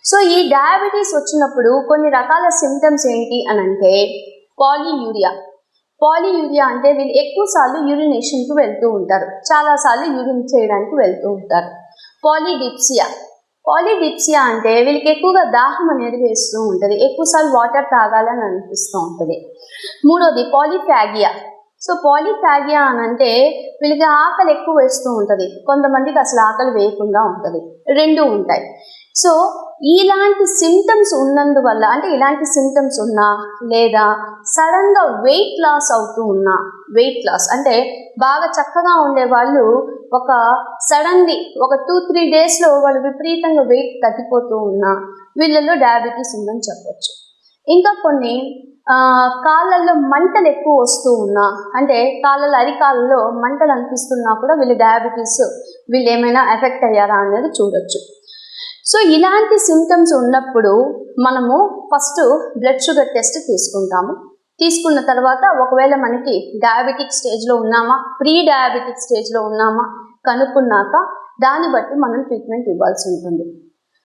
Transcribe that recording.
So ఈ diabetes వచ్చినప్పుడు కొన్ని రకాల సిమ్టమ్స్ ఏంటి అని అంటే పాలీయూరియా. పాలీయూరియా అంటే వీళ్ళు ఎక్కువసార్లు యూరినేషన్కి వెళ్తూ ఉంటారు, చాలాసార్లు యూరిన్ చేయడానికి వెళ్తూ ఉంటారు. పాలీడిప్సియా. పాలీడిప్సియా అంటే వీళ్ళకి ఎక్కువగా దాహం అనేది వేస్తూ ఉంటుంది, ఎక్కువసార్లు వాటర్ తాగాలని అనిపిస్తూ ఉంటుంది. మూడోది పాలీఫాగియా. సో పాలీఫాగియా అని అంటే వీళ్ళకి ఆకలి ఎక్కువ వేస్తూ ఉంటుంది, కొంతమందికి అసలు ఆకలి వేయకుండా ఉంటుంది, రెండు ఉంటాయి. సో ఇలాంటి సిమ్టమ్స్ ఉన్నందువల్ల అంటే ఇలాంటి సిమ్టమ్స్ ఉన్నా లేదా సడన్గా వెయిట్ లాస్ అవుతూ ఉన్నా, వెయిట్ లాస్ అంటే బాగా చక్కగా ఉండే వాళ్ళు ఒక సడన్లీ ఒక 2-3 డేస్లో వాళ్ళు విపరీతంగా వెయిట్ తగ్గిపోతూ ఉన్నా వీళ్ళల్లో డయాబెటీస్ ఉందని చెప్పొచ్చు. ఇంకా కొన్ని కాళ్ళల్లో మంటలు ఎక్కువ వస్తూ ఉన్నా, అంటే కాళ్ళలో అరికాళ్ళలో మంటలు అనిపిస్తున్నా కూడా వీళ్ళు డయాబెటీస్ వీళ్ళు ఏమైనా ఎఫెక్ట్ అయ్యారా అనేది చూడొచ్చు. సో ఇలాంటి సిమ్టమ్స్ ఉన్నప్పుడు మనము ఫస్ట్ బ్లడ్ షుగర్ టెస్ట్ తీసుకుంటాము. తీసుకున్న తర్వాత ఒకవేళ మనకి డయాబెటిక్ స్టేజ్లో ఉన్నామా, ప్రీ డయాబెటిక్ స్టేజ్లో ఉన్నామా కనుక్కున్నాక దాన్ని బట్టి మనం ట్రీట్మెంట్ ఇవ్వాల్సి ఉంటుంది.